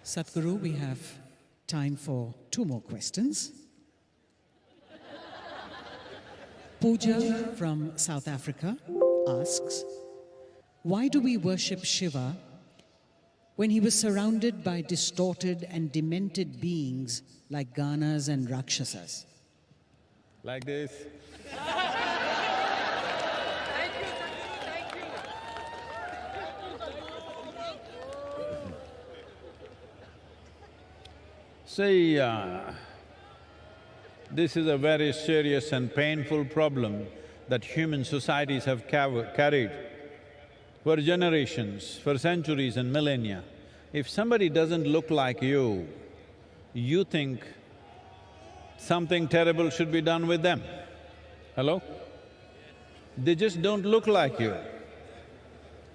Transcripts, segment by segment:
Sadhguru, we have time for two more questions. Pooja from South Africa asks, why do we worship Shiva when he was surrounded by distorted and demented beings like Ganas and Rakshasas? Like this. See, this is a very serious and painful problem that human societies have carried for generations, for centuries and millennia. If somebody doesn't look like you think something terrible should be done with them. Hello? They just don't look like you.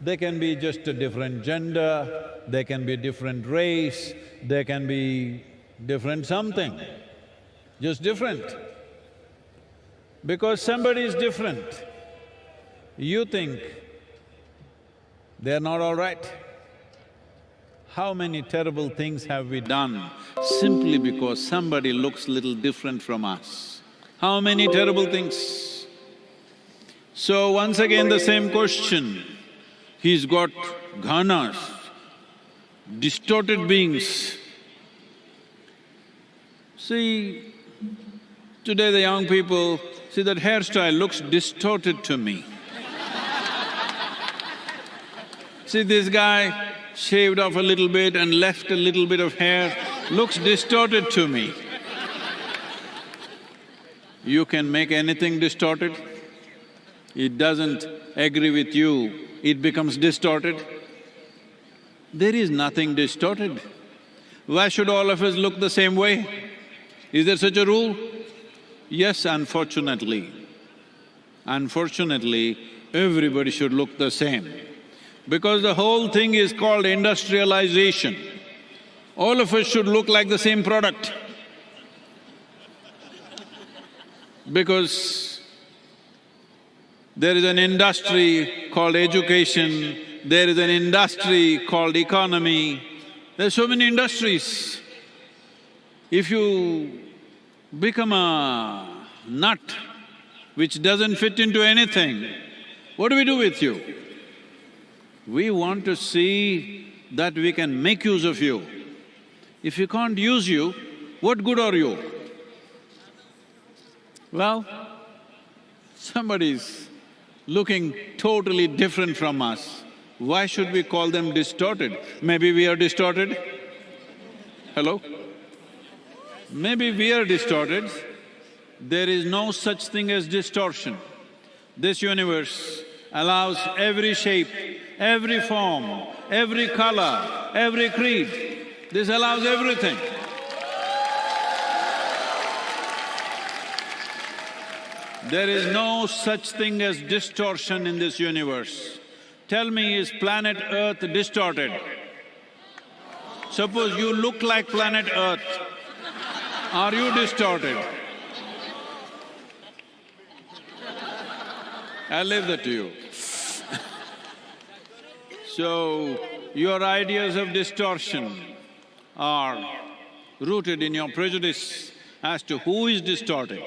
They can be just a different gender, they can be a different race, they can be different something, just different. Because somebody is different, you think they're not all right. How many terrible things have we done simply because somebody looks little different from us? How many terrible things? So once again the same question, he's got ghanas, distorted beings. See, today the young people, see that hairstyle looks distorted to me. See this guy shaved off a little bit and left a little bit of hair, looks distorted to me. You can make anything distorted. It doesn't agree with you, it becomes distorted. There is nothing distorted. Why should all of us look the same way? Is there such a rule? Yes, unfortunately. Unfortunately, everybody should look the same. Because the whole thing is called industrialization. All of us should look like the same product. Because there is an industry called education, there is an industry called economy, there are so many industries. If you become a nut which doesn't fit into anything, what do we do with you? We want to see that we can make use of you. If we can't use you, what good are you? Well, somebody's looking totally different from us. Why should we call them distorted? Maybe we are distorted? Hello? Maybe we are distorted. There is no such thing as distortion. This universe allows every shape, every form, every color, every creed. This allows everything. There is no such thing as distortion in this universe. Tell me, is planet Earth distorted? Suppose you look like planet Earth, are you distorted? I'll leave that to you. So, your ideas of distortion are rooted in your prejudice as to who is distorted.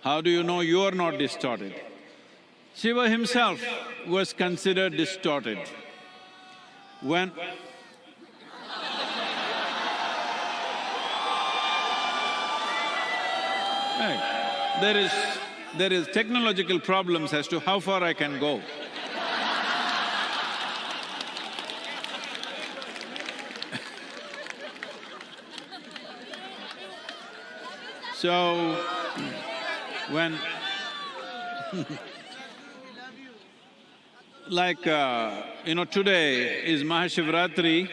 How do you know you are not distorted? Shiva himself was considered distorted. When… Right. There is technological problems as to how far I can go. So, when today is Mahasivaratri,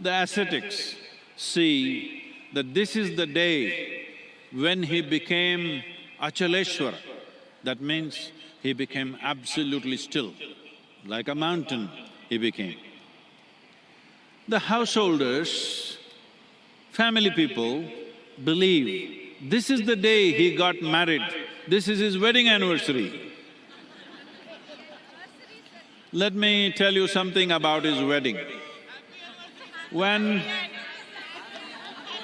the ascetics see that this is the day when he became Achaleshwara. That means he became absolutely still, like a mountain he became. The householders, family people believe this is the day he got married, this is his wedding anniversary. Let me tell you something about his wedding. When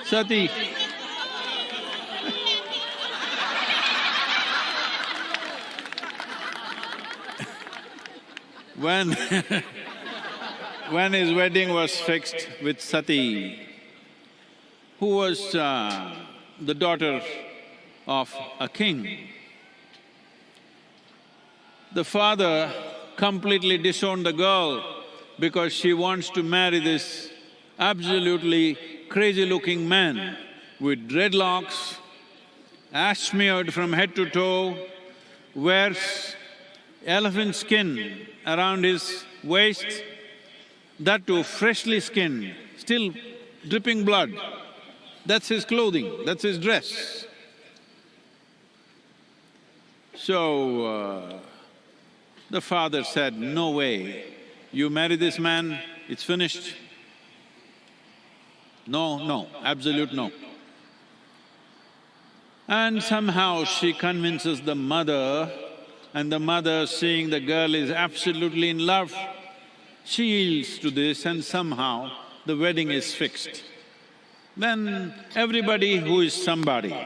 Sati… when when his wedding was fixed with Sati, who was the daughter of a king, the father completely disowned the girl because she wants to marry this absolutely crazy-looking man with dreadlocks, ash-smeared from head to toe, wears elephant skin around his waist, that too freshly skinned, still dripping blood. That's his clothing, that's his dress. So, the father said, no way, you marry this man, it's finished. No, no, absolute no. And somehow she convinces the mother, and the mother, seeing the girl is absolutely in love, she yields to this and somehow the wedding is fixed. Then everybody who is somebody,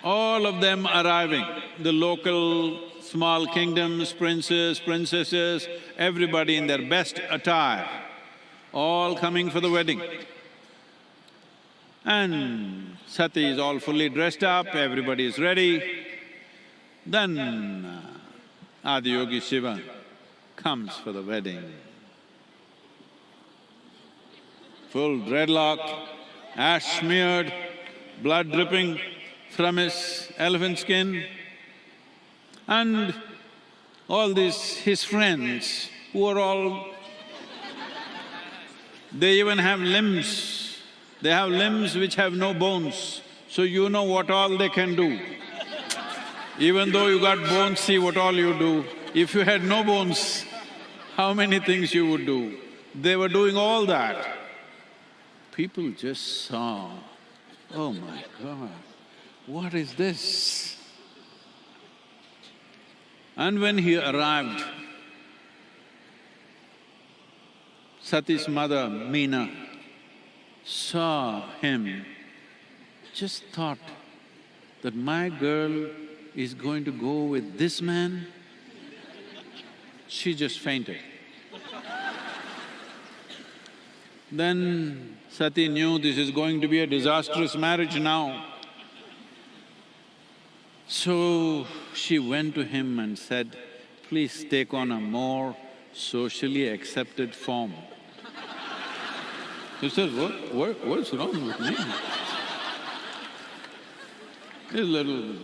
all of them arriving, the local small kingdoms, princes, princesses, everybody in their best attire, all coming for the wedding. And Sati is all fully dressed up, everybody is ready. Then Adiyogi Shiva comes for the wedding. Full dreadlock, ash smeared, blood dripping from his elephant skin. And all these his friends who are all… they even have limbs. They have limbs which have no bones, so you know what all they can do. Even though you got bones, see what all you do. If you had no bones, how many things you would do? They were doing all that. People just saw, oh my God, what is this? And when he arrived, Sati's mother, Meena, saw him, just thought that my girl is going to go with this man. She just fainted. Then Sati knew this is going to be a disastrous marriage now. So she went to him and said, please take on a more socially accepted form. He says, what's wrong with me? He's little…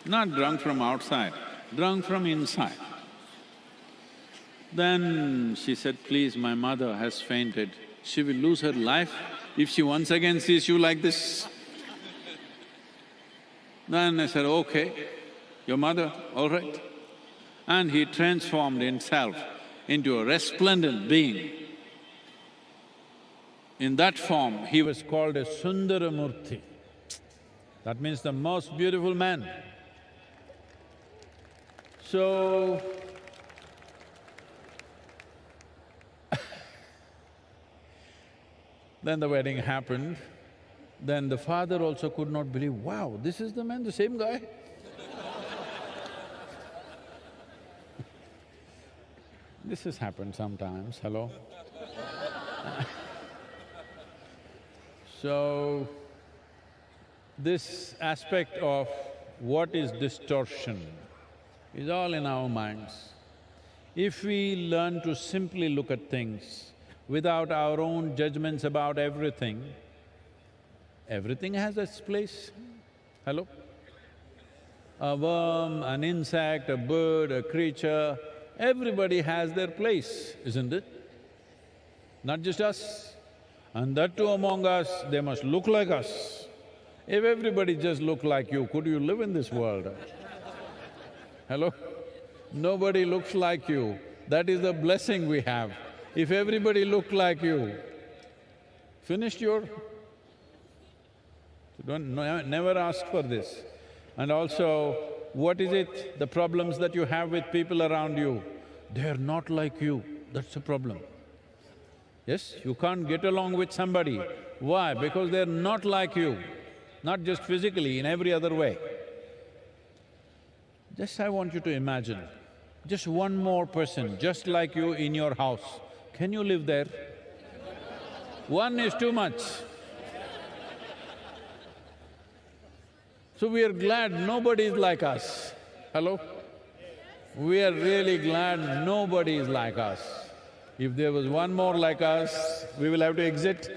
not drunk from outside, drunk from inside. Then she said, please, my mother has fainted. She will lose her life if she once again sees you like this. Then I said, okay, your mother, all right. And he transformed himself into a resplendent being. In that form, he was called a Sundaramurti. That means the most beautiful man. So, then the wedding happened. Then the father also could not believe, wow, this is the man, the same guy. This has happened sometimes, hello? So, this aspect of what is distortion is all in our minds. If we learn to simply look at things without our own judgments about everything, everything has its place. Hello? A worm, an insect, a bird, a creature, everybody has their place, isn't it? Not just us. And that too among us, they must look like us. If everybody just looked like you, could you live in this world? Hello? Nobody looks like you. That is the blessing we have. If everybody looked like you, finished your… never ask for this. And also, what is it, the problems that you have with people around you? They are not like you. That's the problem. Yes, you can't get along with somebody. Why? Because they're not like you, not just physically, in every other way. Just I want you to imagine, just one more person just like you in your house. Can you live there? One is too much. So we are glad nobody is like us. Hello? We are really glad nobody is like us. If there was one more like us, we will have to exit.